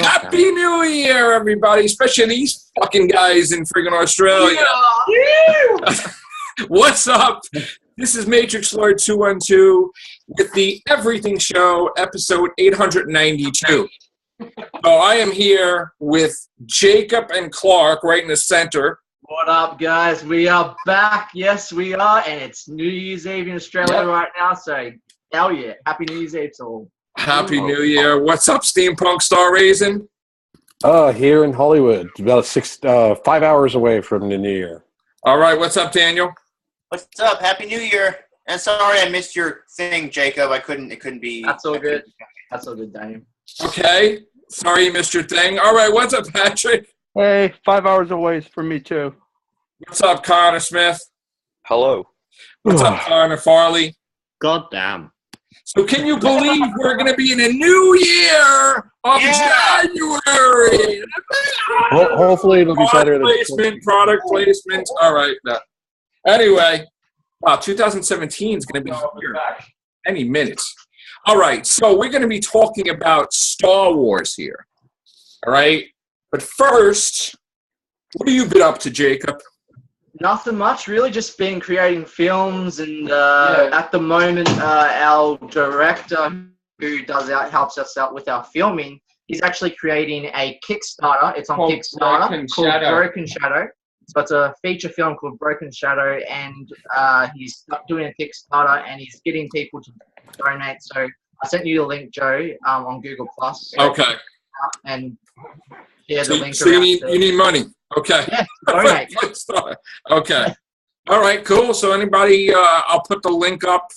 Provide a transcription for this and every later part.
Happy New Year, everybody, especially these fucking guys in friggin' Australia. Yeah. What's up? This is Matrix Lord 212 with the Everything Show, episode 892. So I am here with Jacob and Clark right in the center. What up, guys? We are back. Yes, we are. And it's New Year's Eve in Australia right now. So, hell yeah. Happy New Year's Eve to all. Happy New Year. What's up, Steampunk Starraisin? Here in Hollywood, about 5 hours away from the New Year. All right. What's up, Daniel? What's up? Happy New Year. And sorry I missed your thing, Jacob. It couldn't be. That's all good. That's all good, Daniel. Okay. Sorry you missed your thing. All right. What's up, Patrick? Hey, 5 hours away from me, too. What's up, Connor Smith? Hello. What's up, Connor Farley? God damn. So can you believe we're going to be in a new year of January? Hopefully it'll be better than Product placement. All right. Anyway, 2017 is going to be here any minute. All right. So we're going to be talking about Star Wars here. All right. But first, what have you been up to, Jacob? Nothing much, really. Just been creating films, and at the moment, our director who helps us out with our filming, he's actually creating a Kickstarter. It's on Kickstarter called Broken Shadow. So it's a feature film called Broken Shadow, and he's doing a Kickstarter, and he's getting people to donate. So I sent you the link, Joe, on Google Plus. Okay. And yeah, the link. So you need money. Okay. Yeah, donate. Okay. All right, cool. So anybody, I'll put the link up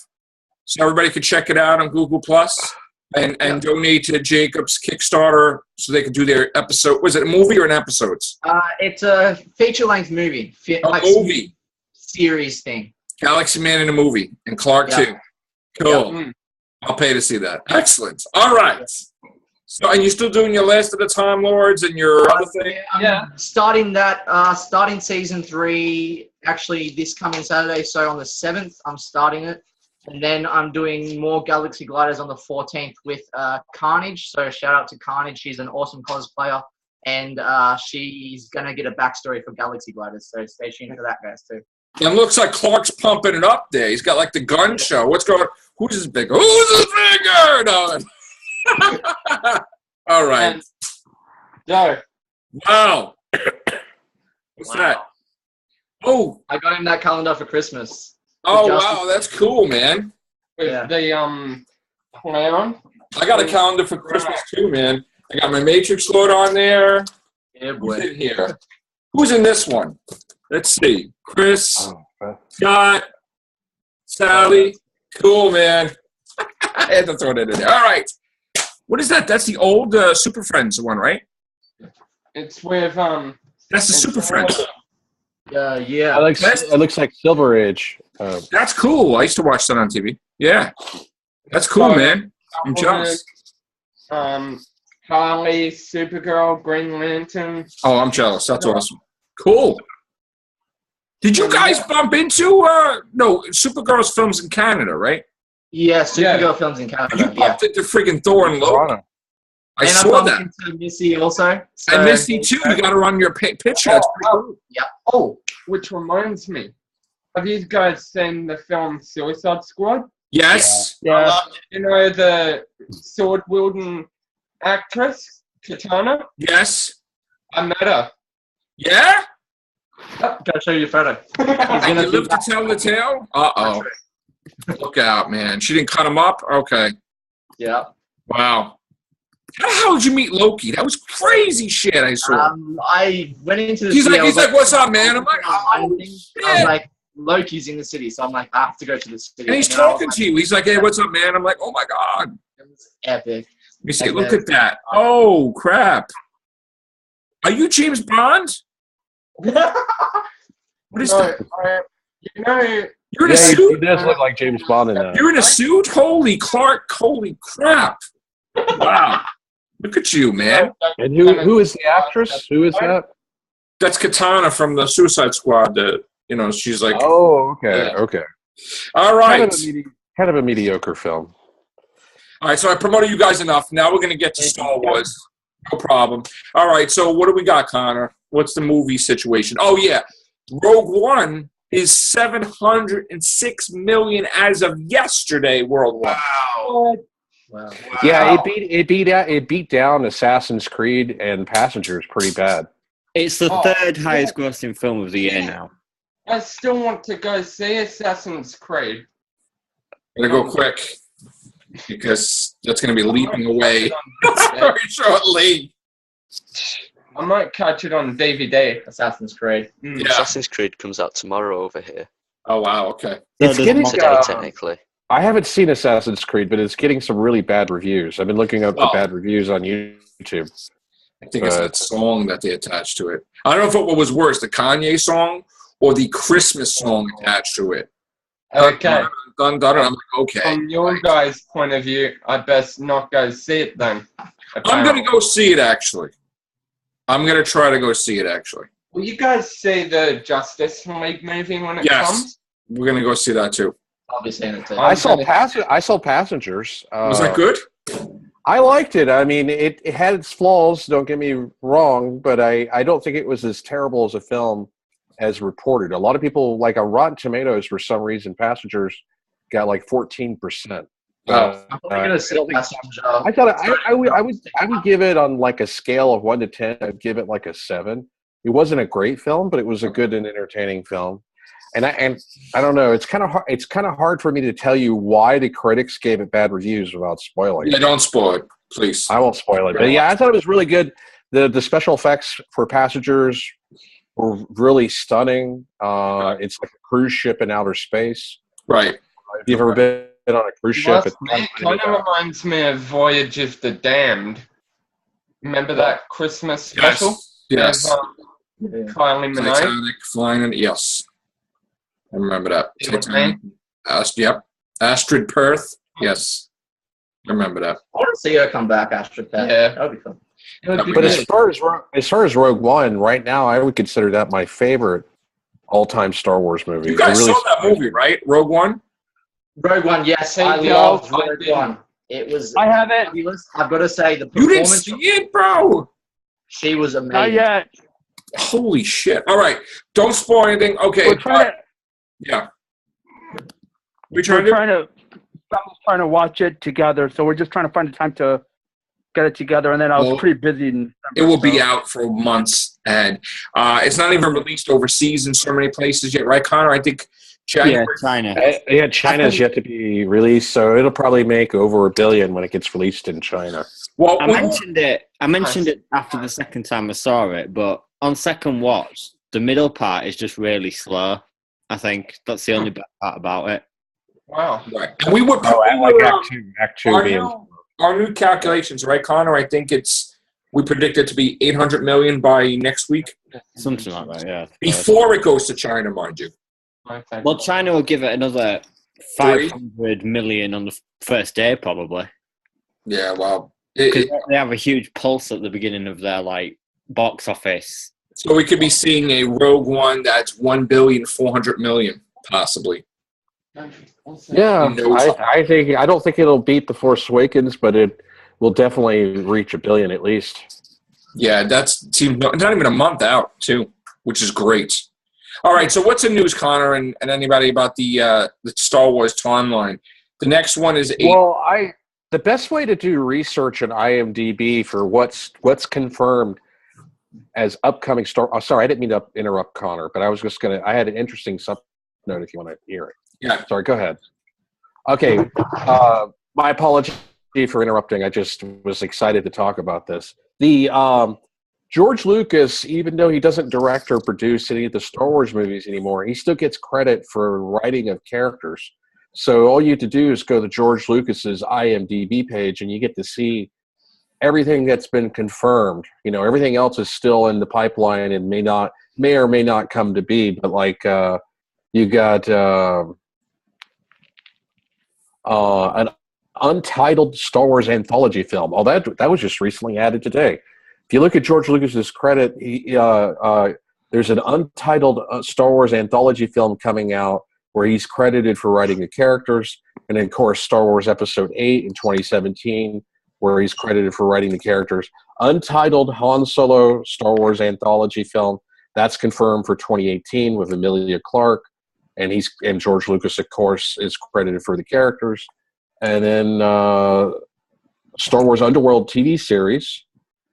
so everybody can check it out on Google Plus and donate to Jacob's Kickstarter so they can do their episode. Was it a movie or an episodes? It's a feature-length movie. Movie. Series thing. Galaxy Man in a movie. And Clark too. Cool. Yep. I'll pay to see that. Excellent. All right. So, and you're still doing your Last of the Time Lords and your other thing? Yeah. Starting season 3, actually this coming Saturday. So on the 7th, I'm starting it. And then I'm doing more Galaxy Gliders on the 14th with Carnage. So shout out to Carnage. She's an awesome cosplayer. And she's going to get a backstory for Galaxy Gliders. So stay tuned for that, guys, too. And looks like Clark's pumping it up there. He's got like the gun show. What's going on? Who's his bigger? Who's his bigger? No. All right. Joe. Wow. What's that? Oh. I got him that calendar for Christmas. Oh, wow. That's cool, man. With the clown. I got a calendar for Christmas, too, man. I got my Matrix Lord on there. Yeah, boy. Who's in here? Who's in this one? Let's see. Chris, Scott, Sally. Cool, man. I had to throw that in there. All right. What is that? That's the old Super Friends one, right? It's with That's the Super Friends. Yeah. It looks like Silver Age. That's cool. I used to watch that on TV. Yeah. That's cool, man. I'm jealous. Harley, Supergirl, Green Lantern. Oh, I'm jealous. That's awesome. Cool. Did you guys bump into Supergirl's films in Canada, right? Yeah, Supergirl films in Canada. You bumped into friggin' Thor and Loki. I saw that. Into Missy also. So, and Misty too. You got her on your picture. That's pretty cool. Yeah. Oh, which reminds me. Have you guys seen the film Suicide Squad? Yes. Yeah. You know the sword-wielding actress, Katana? Yes. I met her. Yeah? Gotta show you a photo. And you live to tell the tale? Uh-oh. Look out, man. She didn't cut him up? Okay. Yeah. Wow. How the hell did you meet Loki? That was crazy shit I saw. I went into the city. He's like, what's up, man? I'm like, oh, shit. I was like, Loki's in the city, so I'm like, I have to go to the city. And he's talking to you. He's like, hey, what's up, man? I'm like, oh, my God. It was epic. Let me see. Look at that. Oh, crap. Are you James Bond? What is that? You're in a suit? He does look like James Bond in that. You're in a suit? Holy Clark. Holy crap. Wow. Look at you, man. And who is the actress? Who is that? That's Katana from the Suicide Squad. She's like... Oh, okay, okay. All right. Kind of a mediocre film. All right, so I promoted you guys enough. Now we're going to get to Star Wars. No problem. All right, so what do we got, Connor? What's the movie situation? Oh, yeah. Rogue One is 706 million as of yesterday worldwide. Wow. Yeah, it beat down Assassin's Creed and Passengers pretty bad. It's the third highest grossing film of the year now. I still want to go see Assassin's Creed. I'm going to go quick because that's going to be leaping away very shortly. I might catch it on DVD. Assassin's Creed. Yeah. Assassin's Creed comes out tomorrow over here. Oh, wow, okay. It's getting Today, technically. I haven't seen Assassin's Creed, but it's getting some really bad reviews. I've been looking up the bad reviews on YouTube. I think it's that song that they attached to it. I don't know if what was worse, the Kanye song or the Christmas song attached to it. Okay. Dun, dun, dun, I'm like, okay. From your guys' point of view, I best not go see it then. I'm going to go see it, actually. I'm going to try to go see it, actually. Will you guys see the Justice League movie when it comes? We're going to go see that, too. I'll be seeing it too. I saw Passengers. Was that good? I liked it. I mean, it had its flaws, don't get me wrong, but I don't think it was as terrible as a film as reported. A lot of people, like on Rotten Tomatoes, for some reason, Passengers got like 14%. I'm going to see Passenger. I thought I would give it on like a scale of 1 to 10. I'd give it like a 7. It wasn't a great film, but it was a good and entertaining film. And I don't know. It's kind of hard for me to tell you why the critics gave it bad reviews without spoiling. Yeah, don't spoil it, please. I won't spoil it. But yeah, I thought it was really good. The special effects for Passengers were really stunning. It's like a cruise ship in outer space. Right. If you've ever been on a cruise ship, It kind of reminds me of Voyage of the Damned. Remember that Christmas special? Yes. With, Kylie Minogue? Titanic flying in. Yes. I remember that. You know what I mean? Yep. Astrid Perth. Yes. I remember that. I want to see her come back, Astrid Perth. Yeah. That would be fun. But as far as Rogue One, right now, I would consider that my favorite all-time Star Wars movie. You guys saw that movie, right? Rogue One? Rogue One, yes. Hey, I yo, loved I Rogue didn't. One. It was. I haven't. I've got to say, the You didn't performance. see it, bro. She was amazing. Not yet. Holy shit. All right. Don't spoil anything. Okay. We're trying to. Yeah. We're trying to watch it together, so we're just trying to find the time to get it together. And then I was pretty busy. It will be out for months, and it's not even released overseas in so many places yet, right, Connor? I think January. Yeah, China. China's yet to be released, so it'll probably make over $1 billion when it gets released in China. Well, I mentioned it after the second time I saw it, but on second watch, the middle part is just really slow. I think that's the only bad part about it. Wow. right. And we would. Act two being. Our new calculations, right, Connor? I think we predict it to be 800 million by next week. Something like that, yeah. Before it goes to China, mind you. Well, China will give it another 500 million on the first day, probably. Yeah, well. Because they have a huge pulse at the beginning of their box office. So we could be seeing a Rogue One that's 1,400 million, possibly. Yeah, I don't think it'll beat The Force Awakens, but it will definitely reach $1 billion at least. Yeah, it's not even a month out, too, which is great. All right, so what's the news, Connor, and anybody about the Star Wars timeline? The next one is the best way to do research on IMDb for what's confirmed as upcoming Star. Oh, sorry, I didn't mean to interrupt Connor, but I was just I had an interesting note if you want to hear it. Yeah. Sorry, go ahead. Okay, my apology for interrupting. I just was excited to talk about this. The George Lucas, even though he doesn't direct or produce any of the Star Wars movies anymore, he still gets credit for writing of characters. So all you have to do is go to George Lucas's IMDb page, and you get to see everything that's been confirmed. You know, everything else is still in the pipeline and may or may not come to be. But you got an untitled Star Wars anthology film. Oh, that was just recently added today. If you look at George Lucas's credit, there's an untitled Star Wars anthology film coming out where he's credited for writing the characters, and then, of course, Star Wars Episode 8 in 2017, where he's credited for writing the characters. untitled Han Solo Star Wars anthology film. That's confirmed for 2018 with Emilia Clarke, and George Lucas, of course, is credited for the characters. And then Star Wars Underworld TV series.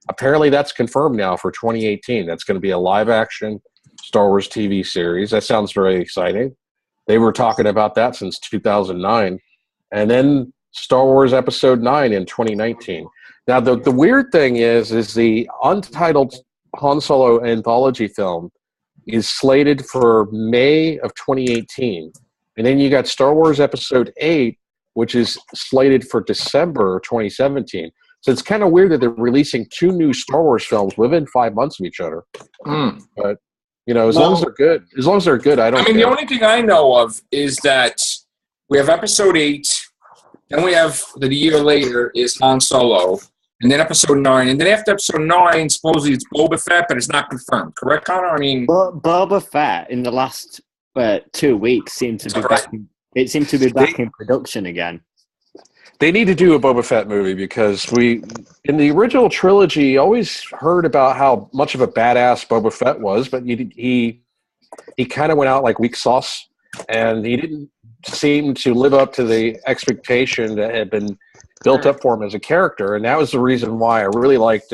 Apparently, that's confirmed now for 2018. That's going to be a live-action Star Wars TV series. That sounds very exciting. They were talking about that since 2009. And then Star Wars Episode 9 in 2019. Now, the weird thing is the untitled Han Solo anthology film is slated for May of 2018. And then you got Star Wars Episode 8, which is slated for December 2017. So it's kind of weird that they're releasing 2 new Star Wars films within 5 months of each other. But, as long as they're good, I don't care. The only thing I know of is that we have Episode 8, then we have the year later is Han Solo, and then Episode 9, and then after Episode 9, supposedly it's Boba Fett, but it's not confirmed. Correct, Connor? Boba Fett in the last 2 weeks seemed to be back. It seemed to be back in production again. They need to do a Boba Fett movie because in the original trilogy, always heard about how much of a badass Boba Fett was, but he kind of went out like weak sauce, and he didn't seem to live up to the expectation that had been built up for him as a character, and that was the reason why I really liked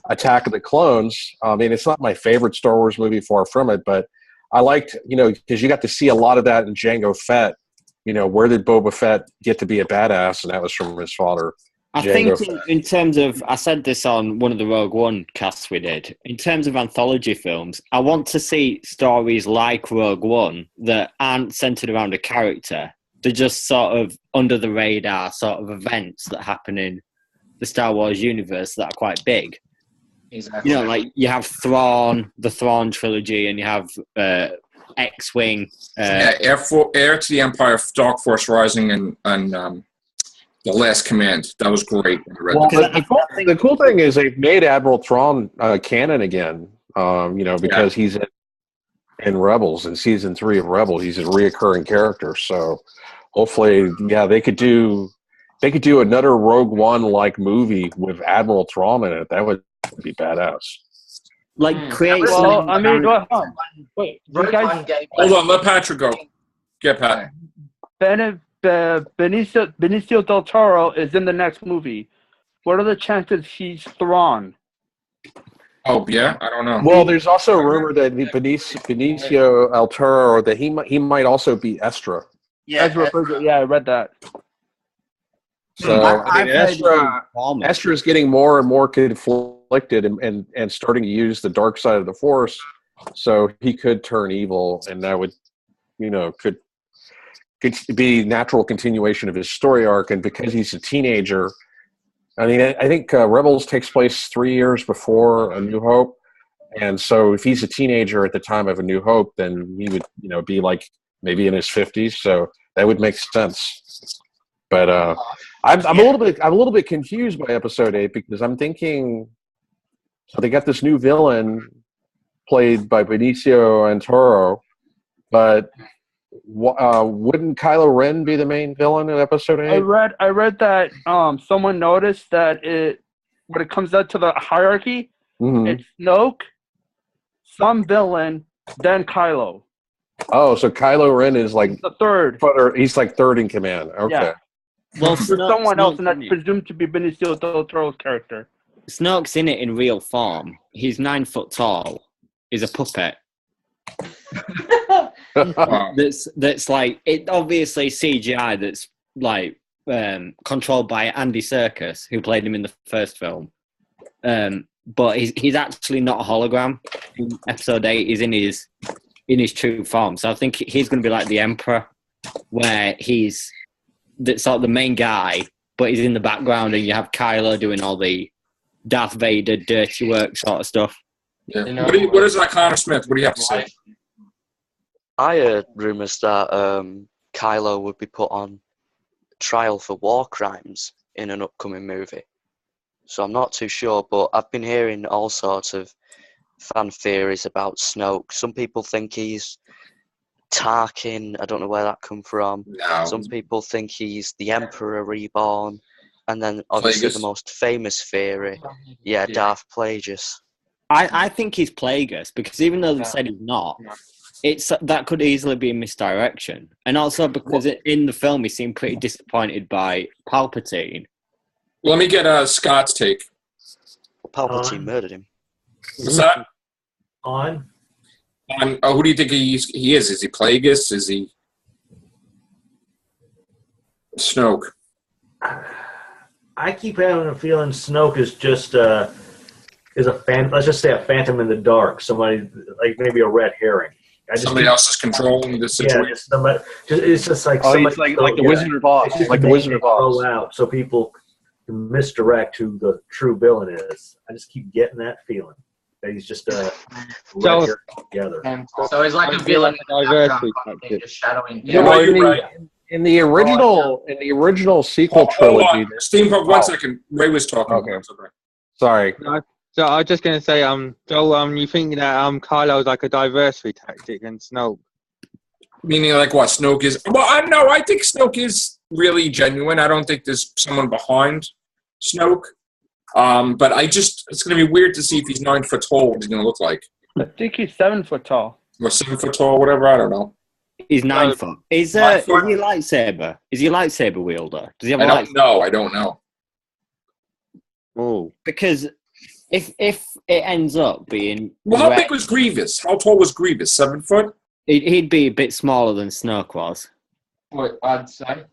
Attack of the Clones. It's not my favorite Star Wars movie, far from it, but I liked, because you got to see a lot of that in Jango Fett. Where did Boba Fett get to be a badass? And that was from his father. I think in terms of, I said this on one of the Rogue One casts we did, in terms of anthology films, I want to see stories like Rogue One that aren't centered around a character. They're just sort of under the radar sort of events that happen in the Star Wars universe that are quite big. Exactly. Like you have Thrawn, the Thrawn trilogy, and you have X-Wing. Heir to the Empire, Dark Force Rising, and The Last Command. That was great. The cool thing is they've made Admiral Thrawn canon again, because he's in Rebels, in Season 3 of Rebels. He's a reoccurring character. So hopefully, they could do another Rogue One-like movie with Admiral Thrawn in it. That would be badass. Create. Well, go on. Wait, you guys. Hold on, let Patrick go. Get Pat. Benicio del Toro is in the next movie. What are the chances he's Thrawn? Oh yeah, I don't know. Well, there's also a rumor that Benicio del Toro that he might also be Estra. Yeah, I read that. So Estra is getting more and more conflicted and starting to use the dark side of the Force, so he could turn evil, and that would, could be natural continuation of his story arc. And because he's a teenager, I think Rebels takes place 3 years before A New Hope, and so if he's a teenager at the time of A New Hope, then he would, be like maybe in his 50s. So that would make sense. But I'm a little bit confused by Episode 8 because I'm thinking, so they got this new villain played by Benicio del Toro, but wouldn't Kylo Ren be the main villain in Episode 8? I read that someone noticed that when it comes out to the hierarchy, it's Snoke, some villain, then Kylo. Oh, so Kylo Ren is like the third. He's like third in command. Okay. Yeah. Well, someone else, and that's presumed to be Benicio del Toro's character. Snoke's in it in real form. He's 9 foot tall. He's a puppet. That's like, it obviously CGI that's like controlled by Andy Serkis, who played him in the first film. But he's actually not a hologram. In Episode 8, he's in his true form. So I think he's going to be like the Emperor, where he's sort of the main guy, but he's in the background, and you have Kylo doing all the Darth Vader dirty work sort of stuff. Yeah. What is that, Connor Smith? What do you have to say? I heard rumours that Kylo would be put on trial for war crimes in an upcoming movie. So I'm not too sure, but I've been hearing all sorts of fan theories about Snoke. Some people think he's Tarkin. I don't know where that come from. No. Some people think he's the Emperor reborn. And then obviously Plagueis. the most famous theory, Darth Plagueis. I think he's Plagueis because even though they said he's not, that could easily be a misdirection. And also because in the film he seemed pretty disappointed by Palpatine. Let me get Scott's take. Palpatine murdered him. What's that? On? Who do you think he is? Is he Plagueis? Is he Snoke? I keep having a feeling Snoke is just is a let's just say a phantom in the dark. Somebody like maybe a red herring. Somebody else is controlling the situation. Yeah, it's just like it's like the Wizard of Oz. Like the Wizard of Oz. Out so people can misdirect who the true villain is. I just keep getting that feeling that he's just red herring together. So he's like a villain, just shadowing. In the original sequel hold trilogy. on. Steampunk, 1 second. Ray was talking. Okay. Sorry. So I was just going to say, Joel, you think that Kylo's like a diversity tactic and Snoke? Meaning like what? Snoke is... Well, I think Snoke is really genuine. I don't think there's someone behind Snoke. But it's going to be weird to see if he's 9 foot tall, what he's going to look like. I think he's 7 foot tall. Or 7 foot tall, whatever, I don't know. He's 9 foot. Is he a lightsaber? Is he a lightsaber wielder? Does he have a lightsaber? I don't know. Oh. Because... If it ends up being... Well, how big was Grievous? How tall was Grievous? 7 foot? He'd be a bit smaller than Snoke was. What I'd say.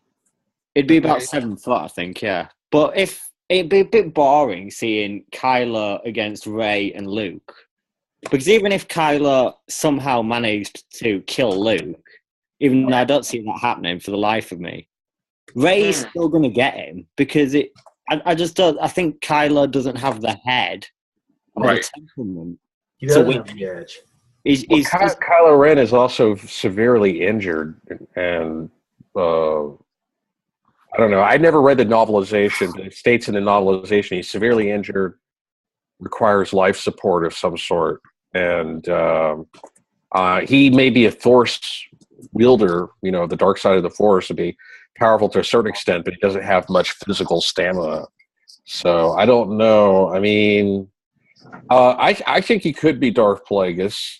It'd be about 7 foot, I think, yeah. But it'd be a bit boring seeing Kylo against Rey and Luke. Because even if Kylo somehow managed to kill Luke, even though I don't see that happening for the life of me, Rey's still going to get him because I just don't. I think Kylo doesn't have the head or the temperament. He doesn't have the edge. Kylo Ren is also severely injured, and I don't know. I never read the novelization, but it states in the novelization he's severely injured, requires life support of some sort, and he may be a Force wielder, the dark side of the Force, to be powerful to a certain extent, but he doesn't have much physical stamina. So I don't know. I mean, I think he could be Darth Plagueis.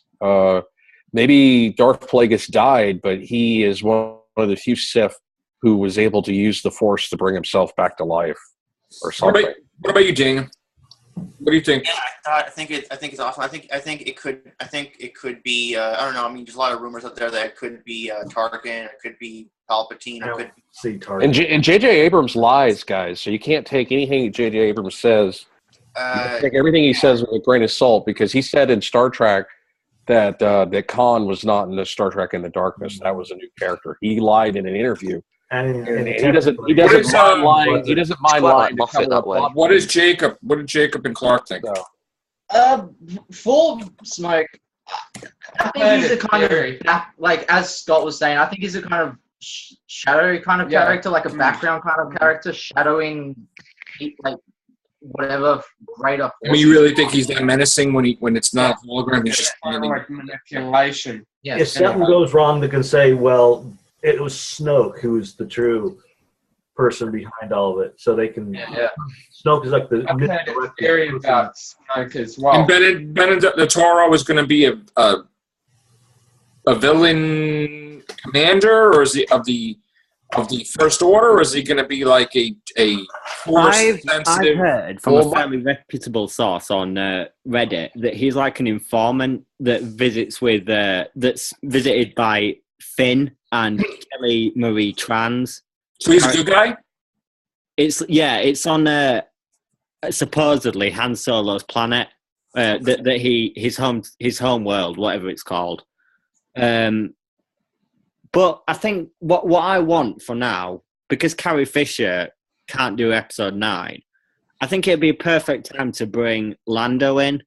Maybe Darth Plagueis died, but he is one of the few Sith who was able to use the Force to bring himself back to life, or something. What about you, Daniel? What do you think? Yeah, I think it's awesome. I think it could be. I don't know. I mean, there's a lot of rumors out there that it could be Tarkin. It could be Palpatine. I don't see Tarkin. And J.J. Abrams lies, guys. So you can't take anything J.J. Abrams says. Take everything he says with a grain of salt, because he said in Star Trek that Khan was not in the Star Trek in the Darkness. That was a new character. He lied in an interview. And he doesn't mind lying. He doesn't mind lying. What did Jacob and Clark think? Full Smoke. I think he's a kind of like, as Scott was saying, I think he's a kind of shadowy kind of character, like a background kind of character, shadowing like whatever greater. I mean, you really think he's that menacing when it's not a hologram? He's just like manipulation. Yeah. If something goes wrong, they can say, "Well, it was Snoke who was the true person behind all of it." So they can. Yeah. Snoke is like the. I've heard a theory about Snoke as well. And Benedetto was going to be a villain commander, or is he of the First Order, or is he going to be like a I've Force-sensitive? heard from a fairly reputable source on Reddit that he's like an informant that that's visited by Finn and Kelly Marie Trans. So he's a good guy? It's on supposedly Han Solo's planet. His home world, whatever it's called. But I think what I want for now, because Carrie Fisher can't do episode 9, I think it'd be a perfect time to bring Lando in.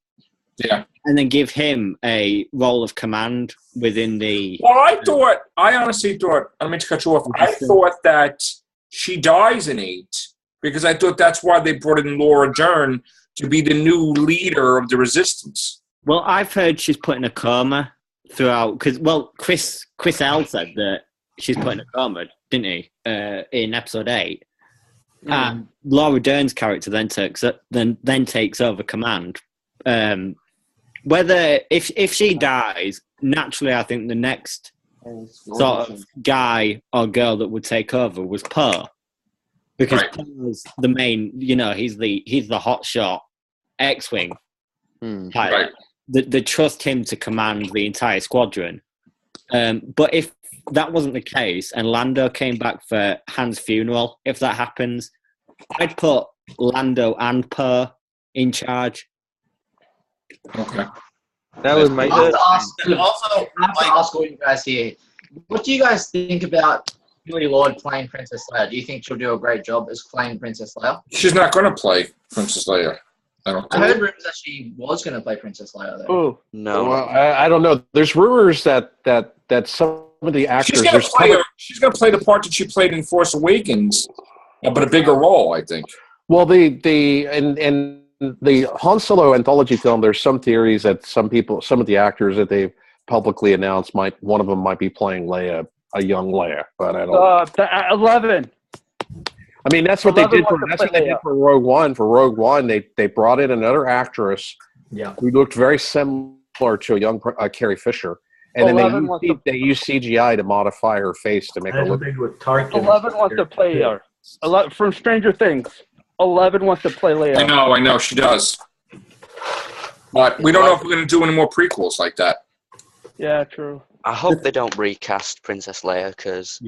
Yeah. And then give him a role of command within the... Well, I honestly thought, I meant to cut you off, I thought that she dies in 8, because I thought that's why they brought in Laura Dern to be the new leader of the Resistance. Well, I've heard she's put in a coma throughout, because, Chris L said that she's put in a coma, didn't he, in episode 8. And Laura Dern's character then takes over command. Whether if she dies, naturally, I think the next sort of guy or girl that would take over was Poe, because Poe's the main. He's the hotshot X-wing pilot. Right. They trust him to command the entire squadron. But if that wasn't the case, and Lando came back for Han's funeral, if that happens, I'd put Lando and Poe in charge. Okay. That would make I have it. to ask all you guys here. What do you guys think about Julie Lord playing Princess Leia? Do you think she'll do a great job as playing Princess Leia? She's not going to play Princess Leia. I heard rumors that she was going to play Princess Leia, though. Oh No. Well, I don't know. There's rumors that some of the actors. She's going to play the part that she played in Force Awakens, but a bigger role, I think. Well, in the Han Solo anthology film, there's some theories that some of the actors that they've publicly announced one of them might be playing Leia, a young Leia, but I don't. 11. I mean, that's what they did for Rogue One. For Rogue One, they brought in another actress who looked very similar to a young Carrie Fisher, and then they used CGI to modify her face to make her look. 11 wants to play her. From Stranger Things. 11 wants to play Leia. I know, she does. But we don't know if we're going to do any more prequels like that. Yeah, true. I hope they don't recast Princess Leia because,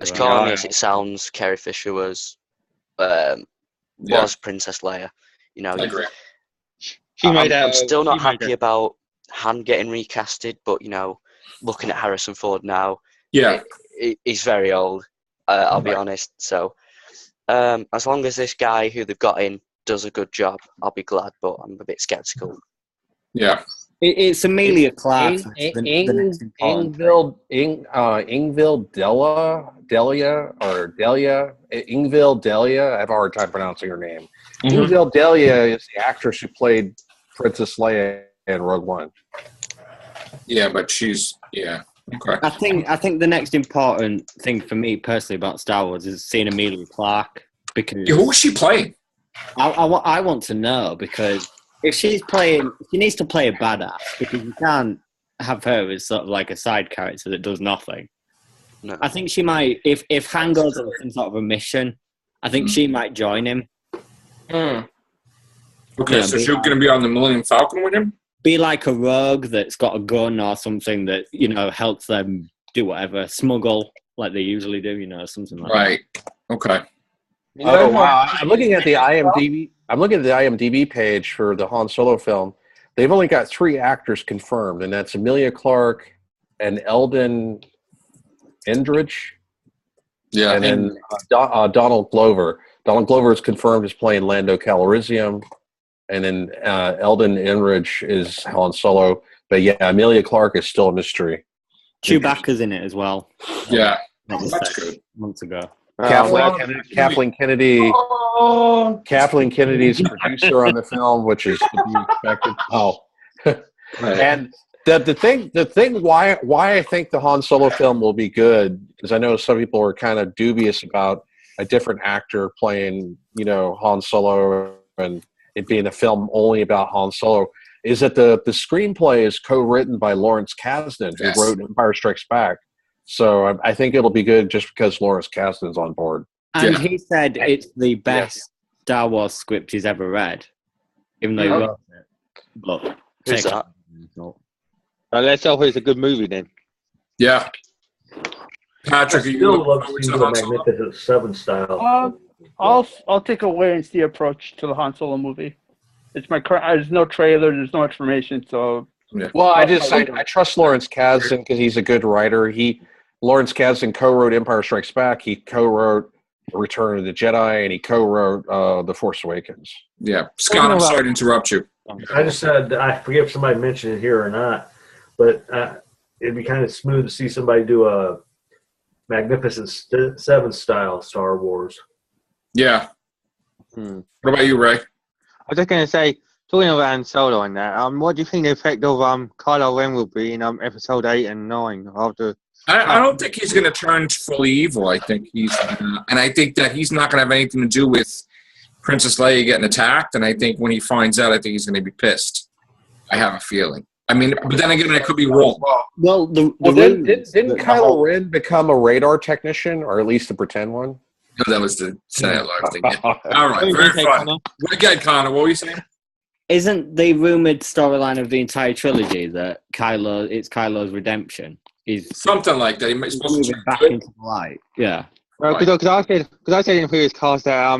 as corny as it sounds, Carrie Fisher was Princess Leia. I agree. I'm still not happy about Han getting recasted, but looking at Harrison Ford now, he's very old. I'll be honest. So, as long as this guy who they've got in does a good job, I'll be glad. But I'm a bit skeptical. Yeah. It's Amelia Clark. Ingvild Delia. I have a hard time pronouncing her name. Mm-hmm. Ingvild Delia is the actress who played Princess Leia in Rogue One. Yeah, but she's okay. I think the next important thing for me personally about Star Wars is seeing Amelia Clark, because who is she playing? I want to know, because if she's playing, she needs to play a badass, because you can't have her as sort of like a side character that does nothing. No. I think she might, if Han goes on some sort of a mission, I think she might join him. Okay, so she's going to be on the Millennium Falcon with him? Be like a rogue that's got a gun or something that, helps them do whatever, smuggle like they usually do, something like that. Right. Okay. Oh, wow. I'm looking at the IMDb page for the Han Solo film. They've only got 3 actors confirmed, and that's Amelia Clark and Eldon Endridge. Yeah. And then Donald Glover. Donald Glover is confirmed as playing Lando Calrissian, and then Eldon Endridge is Han Solo. But yeah, Amelia Clark is still a mystery. Chewbacca's in it as well. Yeah. That's good. Months ago. Kathleen Kennedy. Kathleen Kennedy's producer on the film, which is to be expected. And the thing why I think the Han Solo film will be good, because I know some people are kind of dubious about a different actor playing, Han Solo and it being a film only about Han Solo, is that the screenplay is co-written by Lawrence Kasdan, who wrote Empire Strikes Back. So I think it'll be good just because Lawrence Kasdan's on board. And he said it's the best Star Wars script he's ever read, even though he wrote it. But who's that? Let's hope it's a good movie then. Yeah. Patrick, I still love seeing the Magnificent Seven style. I'll take a wait and see approach to the Han Solo movie. There's no trailer, there's no information, so. Yeah. Well, I trust Lawrence Kasdan because he's a good writer. Lawrence Kasdan co-wrote Empire Strikes Back. He co-wrote Return of the Jedi, and he co-wrote The Force Awakens. Yeah, Scott, I'm sorry to interrupt you. I just said, I forget if somebody mentioned it here or not, but it'd be kind of smooth to see somebody do a Magnificent Seven style Star Wars. Yeah. What about you, Ray? I was just going to say, talking about Han Solo and that, what do you think the effect of Kylo Ren will be in episode 8 and 9 after I don't think he's going to turn fully evil. I think and I think that he's not going to have anything to do with Princess Leia getting attacked. And I think when he finds out, I think he's going to be pissed. I have a feeling. I mean, but then again, I could be wrong. Well, didn't Kylo Ren become a radar technician, or at least a pretend one? No, that was the Senate thing. Yeah. All right, very fun. Good, Connor. What were you saying? Isn't the rumored storyline of the entire trilogy that it's Kylo's redemption? Is something like that. He's supposed to back into the light. Yeah. Because I said in the previous cast that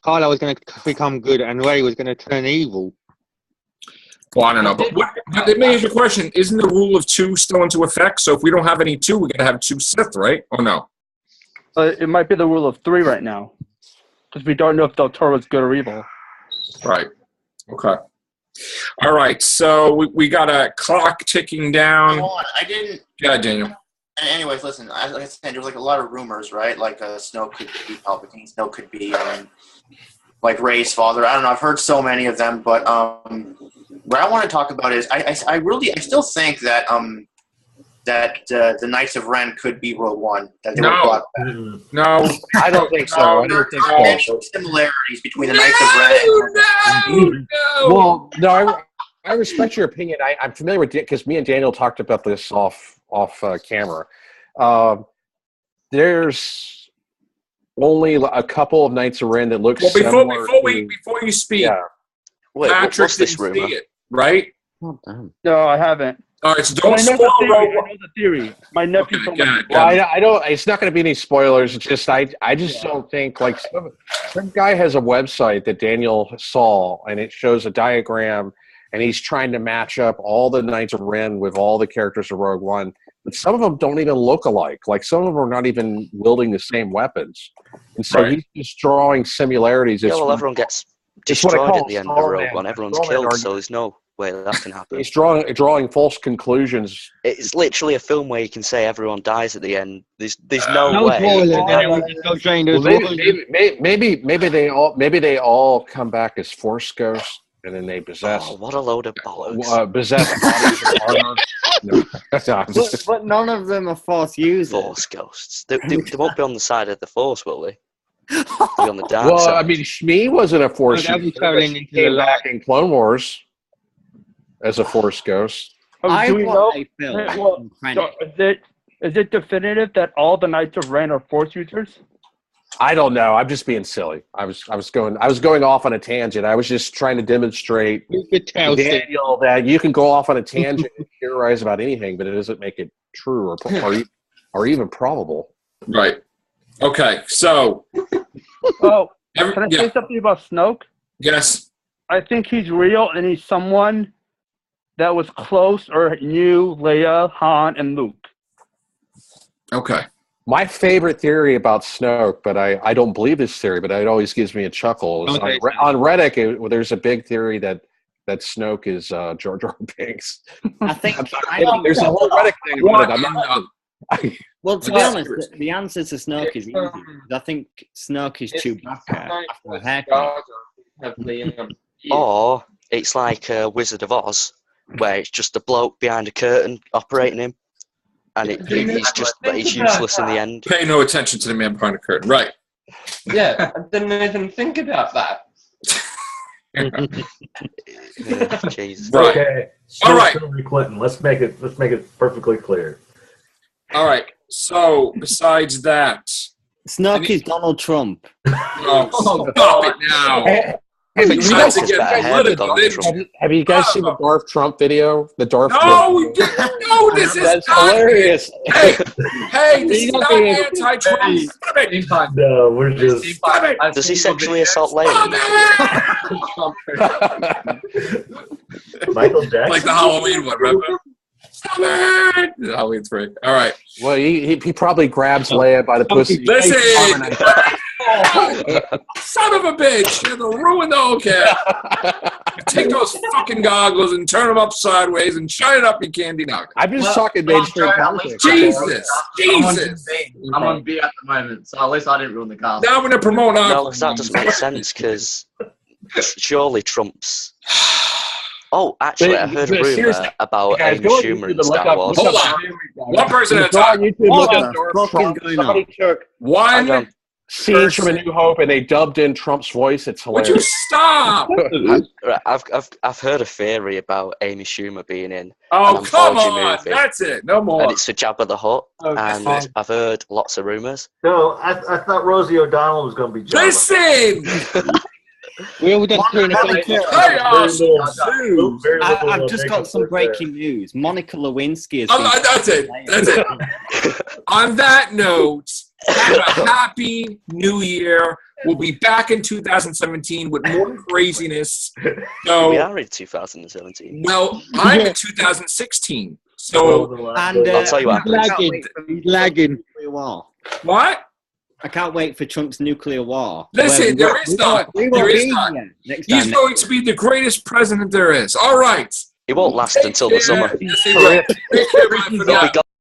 Kylo was going to become good and Rey was going to turn evil. Well, I don't know, but let me ask you a question. Isn't the rule of 2 still into effect? So if we don't have any 2, we're going to have 2 Sith, right? Or no? It might be the rule of 3 right now. Because we don't know if Del Toro is good or evil. Right. Okay. All right, so we got a clock ticking down. Hold on, I didn't. Yeah, Daniel. And anyways, listen. Like I said, there was like a lot of rumors, right? Like Snoke could be Palpatine. Snoke could be like Rey's father. I don't know. I've heard so many of them, but what I want to talk about is I still think that the Knights of Ren could be Rogue One. That they were brought back. No, I don't think so. I don't think so. Many similarities between the Knights of Ren. Well, no, I respect your opinion. I'm familiar with it because me and Daniel talked about this off camera. There's only a couple of Knights of Ren that look similar. Before you speak, Wait, Patrick what's this didn't rumor? see it, right? Oh, damn. No, I haven't. All right, so don't I know spoil I know the theory. My nephew told me. Well, I don't. It's not going to be any spoilers. It's just I just don't think like some guy has a website that Daniel saw, and it shows a diagram, and he's trying to match up all the Knights of Ren with all the characters of Rogue One. But some of them don't even look alike. Like some of them are not even wielding the same weapons, and so he's just drawing similarities. Yeah, well, everyone gets destroyed at the end of Rogue One. Everyone's killed, so there's no way that can happen. He's drawing false conclusions. It's literally a film where you can say everyone dies at the end. There's no way. Maybe they all come back as Force ghosts, and then they possess. Oh, what a load of bollocks! Possess bodies of armor. No, but none of them are Force users. Force ghosts. They won't be on the side of the Force, will they? They'll be on the dark side. I mean, Shmi wasn't a Force user. He came back in Clone Wars as a Force ghost. Do we know? Is it definitive that all the Knights of Ren are Force users? I don't know. I'm just being silly. I was going off on a tangent. I was just trying to demonstrate to Daniel that you can go off on a tangent and theorize about anything, but it doesn't make it true or even probable. Right. Okay. So. Can I say something about Snoke? Yes. I think he's real, and he's someone that was close or knew Leia, Han, and Luke. Okay. My favorite theory about Snoke, but I don't believe this theory, but it always gives me a chuckle. Is on Reddit, there's a big theory that Snoke is Jar Jar Binks. I think there's a whole Reddit thing about it. Well, to be honest, the answer to Snoke is easy. I think Snoke is Chewbacca after a haircut. Or it's like Wizard of Oz, where it's just a bloke behind a curtain operating him, and he's useless in the end. Pay no attention to the man behind the curtain. Right. Yeah, I didn't even think about that. Jesus. Right. Okay. All right. Hillary Clinton. Let's make it perfectly clear. All right. So besides that, Snoke is Donald Trump. Oh, stop it now. Have you guys seen the Darth Trump video? The Darth No, this is That's hilarious. Hey, this is not anti-Trump. No, we're just. Does he sexually assault Leia? Michael Jackson? Like the Halloween one, right? Stop it! Halloween 3. All right. Well, he probably grabs Leia by the pussy. Listen! Son of a bitch! You're gonna ruin the whole cat. Take those fucking goggles and turn them up sideways and shine it up, you candy nugget. I'm just talking mainstream politics. Jesus! I'm on B at the moment, so at least I didn't ruin the cast. Now I'm gonna promote No, that doesn't make sense, because surely Trump's Oh, actually, I heard a rumor seriously, about guys, Amy go on Schumer YouTube in and look Star up. Wars. Hold on. One person at a Go on time. YouTube, What look the up Donald fuck is Trump. going Somebody took Hang One on. scenes from A New Hope and they dubbed in Trump's voice. It's Would you hilarious. stop? I've heard a theory about Amy Schumer being in Oh, an come anthology on. movie, That's it. No more. and it's for Jabba the Hutt. That's And it. I've heard lots of rumors. No, I thought Rosie O'Donnell was going to be Jabba. Listen! We all just turn it Chaos ensues. I've just got some breaking news. Monica Lewinsky is. That's it. That's it. On that note, have a happy new year. We'll be back in 2017 with more craziness. We So, are in 2017. well, I'm in 2016. So, And I'll tell you what He's lagging. He's lagging. War. what? I can't wait for Trump's nuclear war. Listen, there is none. There is none. He's going to be the greatest president there is. All right. It won't last until the summer. Yes, he will. Take care, bye for now. We got